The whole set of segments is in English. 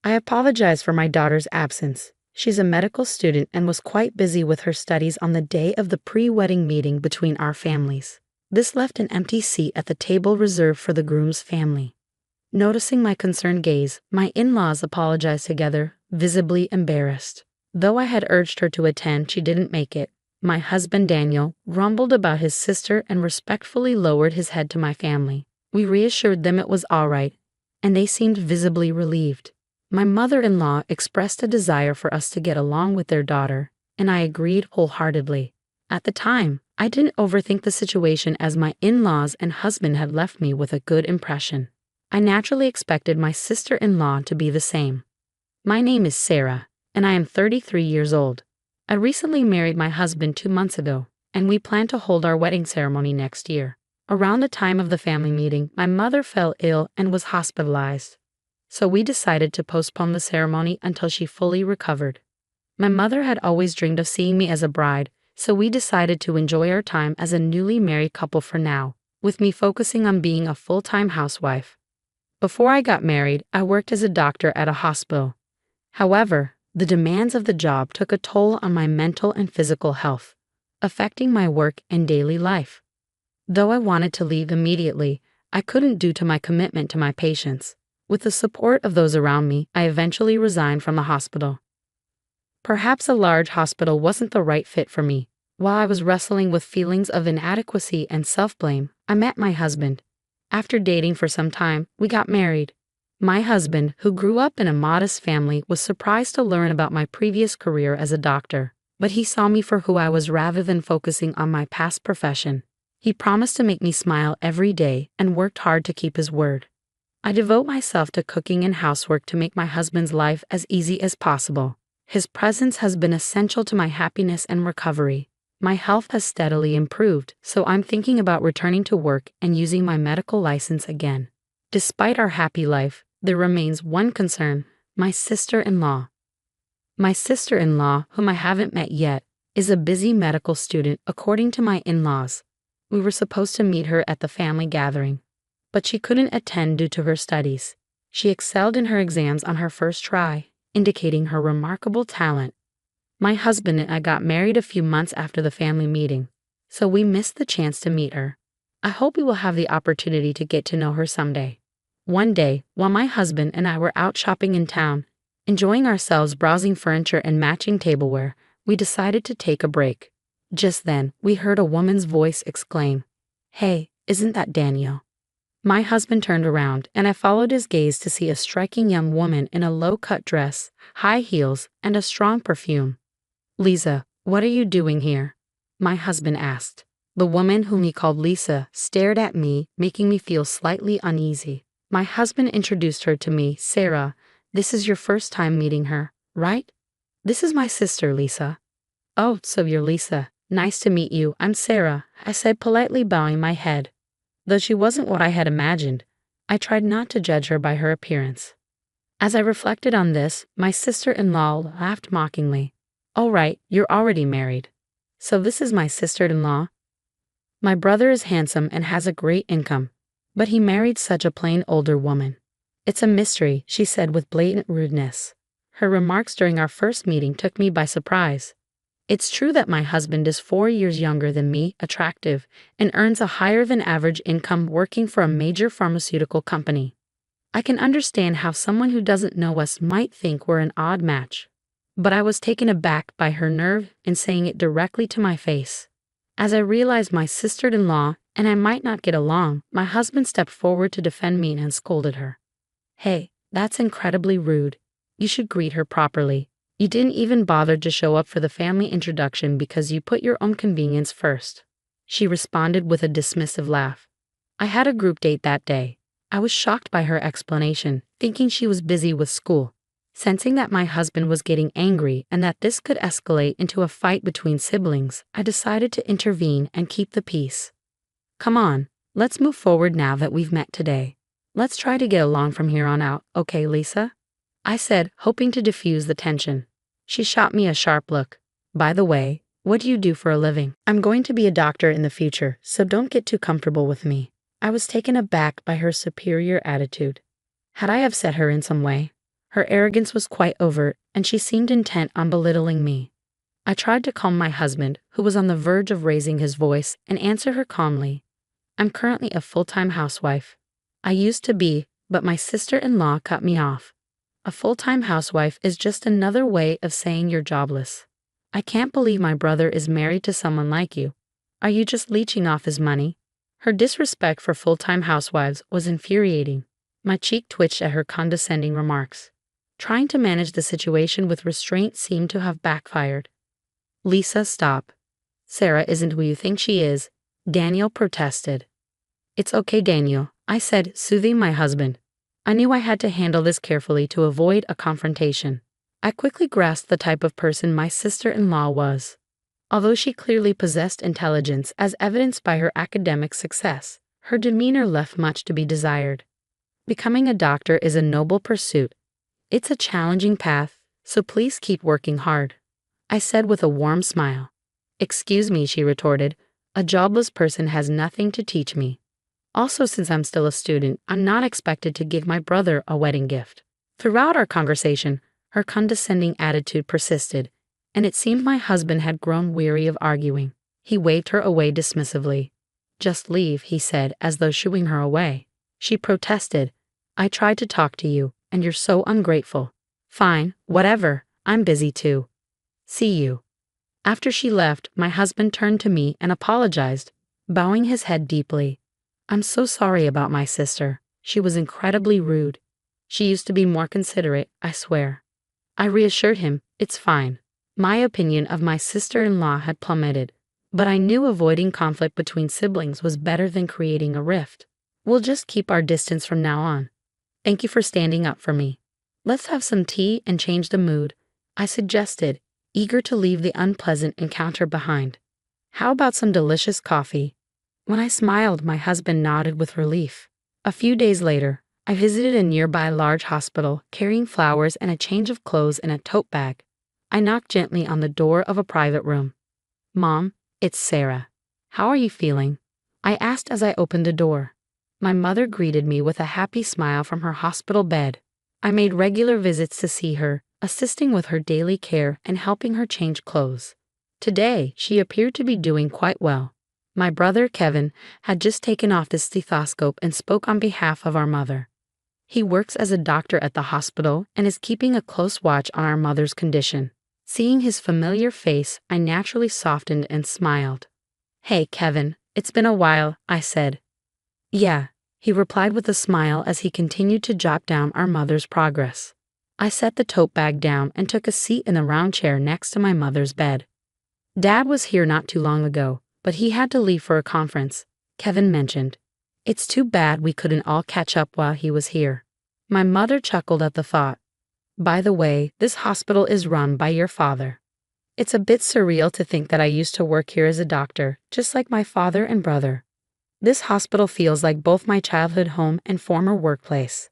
I apologize for my daughter's absence. She's a medical student and was quite busy with her studies on the day of the pre-wedding meeting between our families. This left an empty seat at the table reserved for the groom's family. Noticing my concerned gaze, my in-laws apologized together, visibly embarrassed. Though I had urged her to attend, she didn't make it. My husband Daniel rumbled about his sister and respectfully lowered his head to my family. We reassured them it was all right, and they seemed visibly relieved. My mother-in-law expressed a desire for us to get along with their daughter, and I agreed wholeheartedly. At the time, I didn't overthink the situation as my in-laws and husband had left me with a good impression. I naturally expected my sister-in-law to be the same. My name is Sarah, and I am 33 years old. I recently married my husband 2 months ago, and we plan to hold our wedding ceremony next year. Around the time of the family meeting, my mother fell ill and was hospitalized. So we decided to postpone the ceremony until she fully recovered. My mother had always dreamed of seeing me as a bride, so we decided to enjoy our time as a newly married couple for now, with me focusing on being a full-time housewife. Before I got married, I worked as a doctor at a hospital. However, the demands of the job took a toll on my mental and physical health, affecting my work and daily life. Though I wanted to leave immediately, I couldn't due to my commitment to my patients. With the support of those around me, I eventually resigned from the hospital. Perhaps a large hospital wasn't the right fit for me. While I was wrestling with feelings of inadequacy and self-blame, I met my husband. After dating for some time, we got married. My husband, who grew up in a modest family, was surprised to learn about my previous career as a doctor, but he saw me for who I was rather than focusing on my past profession. He promised to make me smile every day and worked hard to keep his word. I devote myself to cooking and housework to make my husband's life as easy as possible. His presence has been essential to my happiness and recovery. My health has steadily improved, so I'm thinking about returning to work and using my medical license again. Despite our happy life, there remains one concern: my sister-in-law. My sister-in-law, whom I haven't met yet, is a busy medical student according to my in-laws. We were supposed to meet her at the family gathering, but she couldn't attend due to her studies. She excelled in her exams on her first try, indicating her remarkable talent. My husband and I got married a few months after the family meeting, so we missed the chance to meet her. I hope we will have the opportunity to get to know her someday. One day, while my husband and I were out shopping in town, enjoying ourselves browsing furniture and matching tableware, we decided to take a break. Just then, we heard a woman's voice exclaim, "Hey, isn't that Daniel?" My husband turned around, and I followed his gaze to see a striking young woman in a low-cut dress, high heels, and a strong perfume. "Lisa, what are you doing here?" my husband asked. The woman, whom he called Lisa, stared at me, making me feel slightly uneasy. My husband introduced her to me. "Sarah, this is your first time meeting her, right? This is my sister, Lisa." "Oh, so you're Lisa. Nice to meet you. I'm Sarah," I said, politely bowing my head. Though she wasn't what I had imagined, I tried not to judge her by her appearance. As I reflected on this, my sister-in-law laughed mockingly. "All right, you're already married. So this is my sister-in-law? My brother is handsome and has a great income, but he married such a plain older woman. It's a mystery," she said with blatant rudeness. Her remarks during our first meeting took me by surprise. It's true that my husband is 4 years younger than me, attractive, and earns a higher than average income working for a major pharmaceutical company. I can understand how someone who doesn't know us might think we're an odd match. But I was taken aback by her nerve in saying it directly to my face. As I realized my sister-in-law and I might not get along, my husband stepped forward to defend me and scolded her. "Hey, that's incredibly rude. You should greet her properly. You didn't even bother to show up for the family introduction because you put your own convenience first," she responded with a dismissive laugh. I had a group date that day. I was shocked by her explanation, thinking she was busy with school. Sensing that my husband was getting angry and that this could escalate into a fight between siblings, I decided to intervene and keep the peace. "Come on, let's move forward now that we've met today. Let's try to get along from here on out, okay, Lisa?" I said, hoping to diffuse the tension. She shot me a sharp look. "By the way, what do you do for a living?" "I'm going to be a doctor in the future, so don't get too comfortable with me." I was taken aback by her superior attitude. Had I upset her in some way? Her arrogance was quite overt, and she seemed intent on belittling me. I tried to calm my husband, who was on the verge of raising his voice, and answer her calmly. I'm currently a full-time housewife. I used to be, but my sister-in-law cut me off. A full-time housewife is just another way of saying you're jobless. I can't believe my brother is married to someone like you. Are you just leeching off his money? Her disrespect for full-time housewives was infuriating. My cheek twitched at her condescending remarks. Trying to manage the situation with restraint seemed to have backfired. Lisa, stop. Sarah isn't who you think she is, Daniel protested. It's okay, Daniel, I said, soothing my husband. I knew I had to handle this carefully to avoid a confrontation. I quickly grasped the type of person my sister-in-law was. Although she clearly possessed intelligence as evidenced by her academic success, her demeanor left much to be desired. Becoming a doctor is a noble pursuit. It's a challenging path, so please keep working hard, I said with a warm smile. Excuse me, she retorted. A jobless person has nothing to teach me. Also, since I'm still a student, I'm not expected to give my brother a wedding gift. Throughout our conversation, her condescending attitude persisted, and it seemed my husband had grown weary of arguing. He waved her away dismissively. Just leave, he said, as though shooing her away. She protested. I tried to talk to you, and you're so ungrateful. Fine, whatever, I'm busy too. See you. After she left, my husband turned to me and apologized, bowing his head deeply. I'm so sorry about my sister. She was incredibly rude. She used to be more considerate, I swear. I reassured him, it's fine. My opinion of my sister-in-law had plummeted, but I knew avoiding conflict between siblings was better than creating a rift. We'll just keep our distance from now on. Thank you for standing up for me. Let's have some tea and change the mood, I suggested, eager to leave the unpleasant encounter behind. How about some delicious coffee? When I smiled, my husband nodded with relief. A few days later, I visited a nearby large hospital, carrying flowers and a change of clothes in a tote bag. I knocked gently on the door of a private room. Mom, it's Sarah. How are you feeling? I asked as I opened the door. My mother greeted me with a happy smile from her hospital bed. I made regular visits to see her, assisting with her daily care and helping her change clothes. Today, she appeared to be doing quite well. My brother, Kevin, had just taken off the stethoscope and spoke on behalf of our mother. He works as a doctor at the hospital and is keeping a close watch on our mother's condition. Seeing his familiar face, I naturally softened and smiled. Hey, Kevin, it's been a while, I said. Yeah, he replied with a smile as he continued to jot down our mother's progress. I set the tote bag down and took a seat in the round chair next to my mother's bed. Dad was here not too long ago, but he had to leave for a conference, Kevin mentioned. It's too bad we couldn't all catch up while he was here. My mother chuckled at the thought. By the way, this hospital is run by your father. It's a bit surreal to think that I used to work here as a doctor, just like my father and brother. This hospital feels like both my childhood home and former workplace.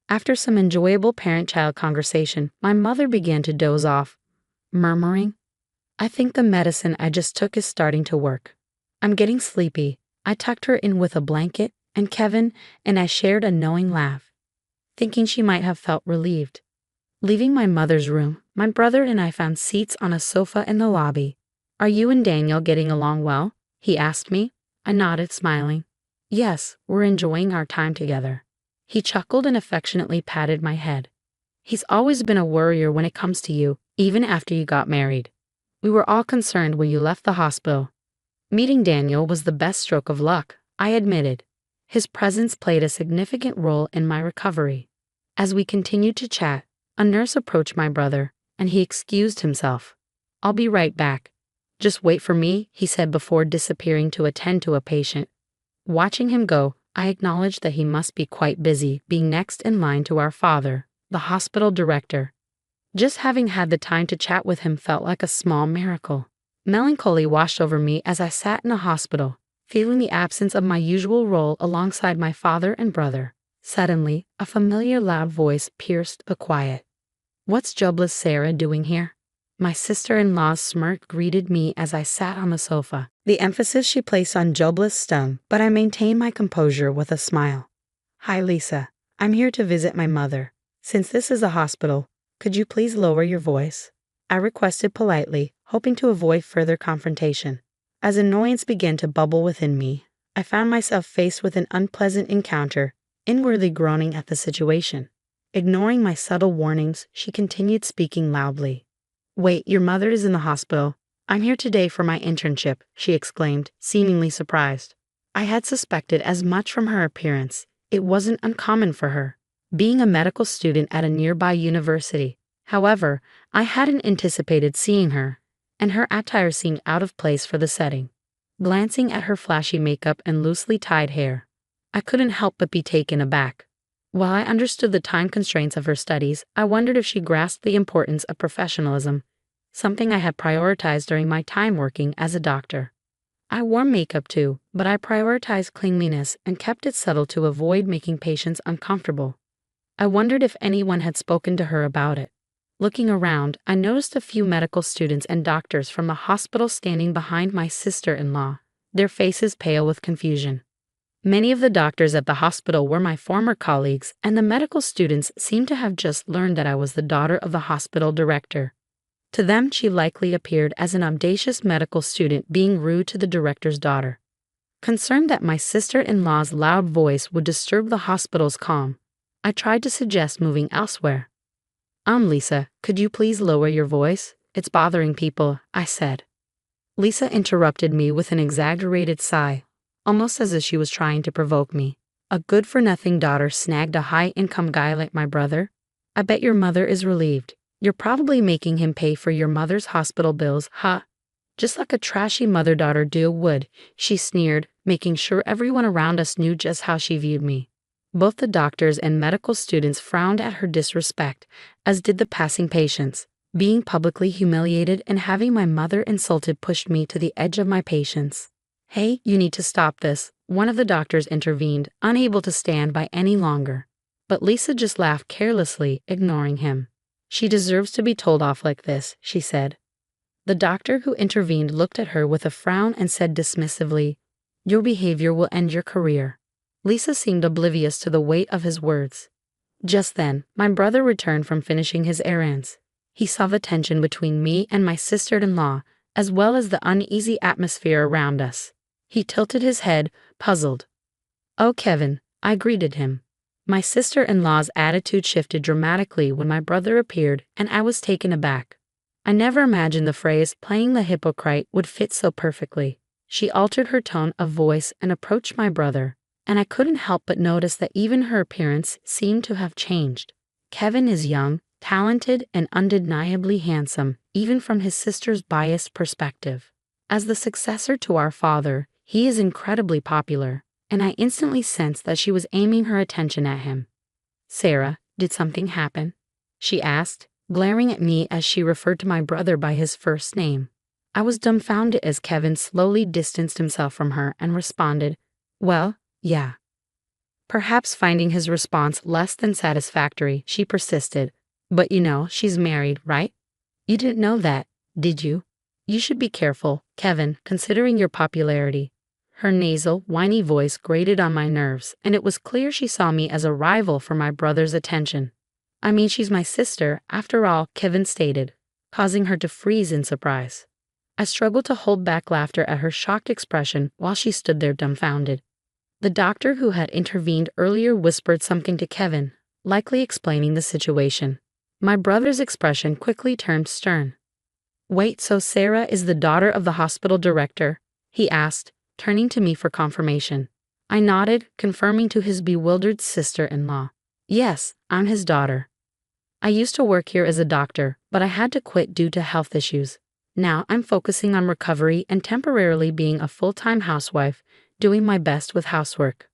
After some enjoyable parent-child conversation, my mother began to doze off, murmuring, I think the medicine I just took is starting to work. I'm getting sleepy. I tucked her in with a blanket, and Kevin and I shared a knowing laugh, thinking she might have felt relieved. Leaving my mother's room, my brother and I found seats on a sofa in the lobby. Are you and Daniel getting along well? He asked me. I nodded, smiling. Yes, we're enjoying our time together. He chuckled and affectionately patted my head. He's always been a worrier when it comes to you, even after you got married. We were all concerned when you left the hospital. Meeting Daniel was the best stroke of luck, I admitted. His presence played a significant role in my recovery. As we continued to chat, a nurse approached my brother, and he excused himself. I'll be right back. Just wait for me, he said before disappearing to attend to a patient. Watching him go, I acknowledged that he must be quite busy being next in line to our father, the hospital director. Just having had the time to chat with him felt like a small miracle. Melancholy washed over me as I sat in a hospital, feeling the absence of my usual role alongside my father and brother. Suddenly, a familiar loud voice pierced the quiet. What's jobless Sarah doing here? My sister-in-law's smirk greeted me as I sat on the sofa. The emphasis she placed on jobless stung, but I maintained my composure with a smile. Hi, Lisa. I'm here to visit my mother. Since this is a hospital, could you please lower your voice? I requested politely, hoping to avoid further confrontation. As annoyance began to bubble within me, I found myself faced with an unpleasant encounter, inwardly groaning at the situation. Ignoring my subtle warnings, she continued speaking loudly. "Wait, your mother is in the hospital. I'm here today for my internship," she exclaimed, seemingly surprised. I had suspected as much from her appearance. It wasn't uncommon for her, being a medical student at a nearby university. However, I hadn't anticipated seeing her, and her attire seemed out of place for the setting. Glancing at her flashy makeup and loosely tied hair, I couldn't help but be taken aback. While I understood the time constraints of her studies, I wondered if she grasped the importance of professionalism, something I had prioritized during my time working as a doctor. I wore makeup too, but I prioritized cleanliness and kept it subtle to avoid making patients uncomfortable. I wondered if anyone had spoken to her about it. Looking around, I noticed a few medical students and doctors from the hospital standing behind my sister-in-law, their faces pale with confusion. Many of the doctors at the hospital were my former colleagues, and the medical students seemed to have just learned that I was the daughter of the hospital director. To them, she likely appeared as an audacious medical student being rude to the director's daughter. Concerned that my sister-in-law's loud voice would disturb the hospital's calm, I tried to suggest moving elsewhere. Lisa, could you please lower your voice? It's bothering people," I said. Lisa interrupted me with an exaggerated sigh, almost as if she was trying to provoke me. "A good-for-nothing daughter snagged a high-income guy like my brother? I bet your mother is relieved. You're probably making him pay for your mother's hospital bills, huh? Just like a trashy mother-daughter duo would," she sneered, making sure everyone around us knew just how she viewed me. Both the doctors and medical students frowned at her disrespect, as did the passing patients. Being publicly humiliated and having my mother insulted pushed me to the edge of my patience. "Hey, you need to stop this," one of the doctors intervened, unable to stand by any longer. But Lisa just laughed carelessly, ignoring him. "She deserves to be told off like this," she said. The doctor who intervened looked at her with a frown and said dismissively, "Your behavior will end your career." Lisa seemed oblivious to the weight of his words. Just then, my brother returned from finishing his errands. He saw the tension between me and my sister-in-law, as well as the uneasy atmosphere around us. He tilted his head, puzzled. "Oh, Kevin," I greeted him. My sister-in-law's attitude shifted dramatically when my brother appeared, and I was taken aback. I never imagined the phrase "playing the hypocrite" would fit so perfectly. She altered her tone of voice and approached my brother, and I couldn't help but notice that even her appearance seemed to have changed. Kevin is young, talented, and undeniably handsome, even from his sister's biased perspective. As the successor to our father, he is incredibly popular, and I instantly sensed that she was aiming her attention at him. "Sarah, did something happen?" she asked, glaring at me as she referred to my brother by his first name. I was dumbfounded as Kevin slowly distanced himself from her and responded, "Well, yeah." Perhaps finding his response less than satisfactory, she persisted, "But you know, she's married, right? You didn't know that, did you? You should be careful, Kevin, considering your popularity." Her nasal, whiny voice grated on my nerves, and it was clear she saw me as a rival for my brother's attention. "I mean, she's my sister, after all," Kevin stated, causing her to freeze in surprise. I struggled to hold back laughter at her shocked expression while she stood there dumbfounded. The doctor who had intervened earlier whispered something to Kevin, likely explaining the situation. My brother's expression quickly turned stern. "Wait, so Sarah is the daughter of the hospital director?" he asked, turning to me for confirmation. I nodded, confirming to his bewildered sister-in-law. "Yes, I'm his daughter. I used to work here as a doctor, but I had to quit due to health issues. Now I'm focusing on recovery and temporarily being a full-time housewife, doing my best with housework."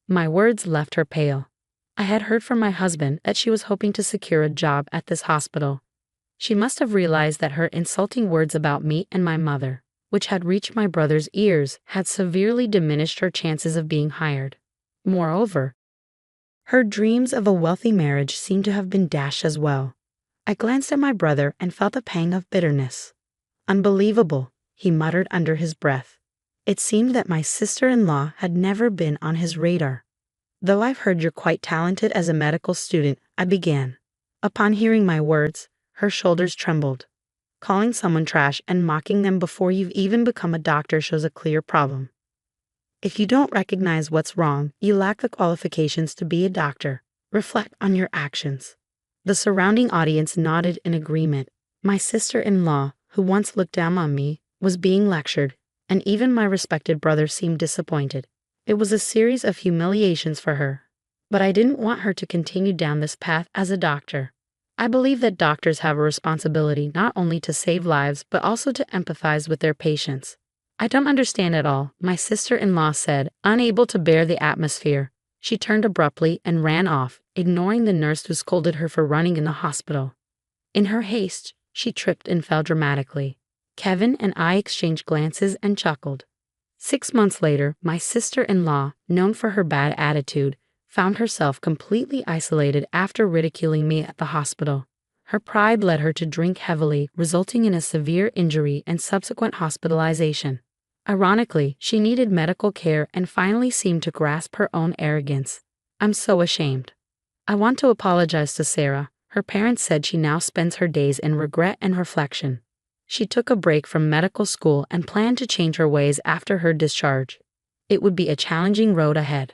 My words left her pale. I had heard from my husband that she was hoping to secure a job at this hospital. She must have realized that her insulting words about me and my mother, which had reached my brother's ears, had severely diminished her chances of being hired. Moreover, her dreams of a wealthy marriage seemed to have been dashed as well. I glanced at my brother and felt a pang of bitterness. "Unbelievable," he muttered under his breath. It seemed that my sister-in-law had never been on his radar. "Though I've heard you're quite talented as a medical student, I began. Upon hearing my words, her shoulders trembled. Calling someone trash and mocking them before you've even become a doctor shows a clear problem. If you don't recognize what's wrong, you lack the qualifications to be a doctor. Reflect on your actions. The surrounding audience nodded in agreement. My sister-in-law, who once looked down on me, was being lectured, and even my respected brother seemed disappointed. It was a series of humiliations for her. But I didn't want her to continue down this path as a doctor. I believe that doctors have a responsibility not only to save lives but also to empathize with their patients. I don't understand at all, my sister-in-law said, unable to bear the atmosphere. She turned abruptly and ran off, ignoring the nurse who scolded her for running in the hospital. In her haste, she tripped and fell dramatically. Kevin and I exchanged glances and chuckled. 6 months later, my sister-in-law, known for her bad attitude, found herself completely isolated after ridiculing me at the hospital. Her pride led her to drink heavily, resulting in a severe injury and subsequent hospitalization. Ironically, she needed medical care and finally seemed to grasp her own arrogance. I'm so ashamed. I want to apologize to Sarah. Her parents said she now spends her days in regret and reflection. She took a break from medical school and planned to change her ways after her discharge. It would be a challenging road ahead.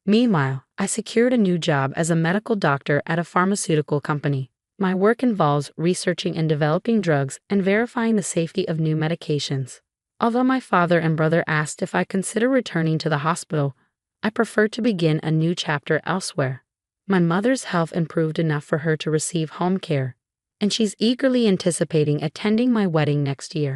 Meanwhile, I secured a new job as a medical doctor at a pharmaceutical company. My work involves researching and developing drugs and verifying the safety of new medications. Although my father and brother asked if I consider returning to the hospital, I prefer to begin a new chapter elsewhere. My mother's health improved enough for her to receive home care, and she's eagerly anticipating attending my wedding next year.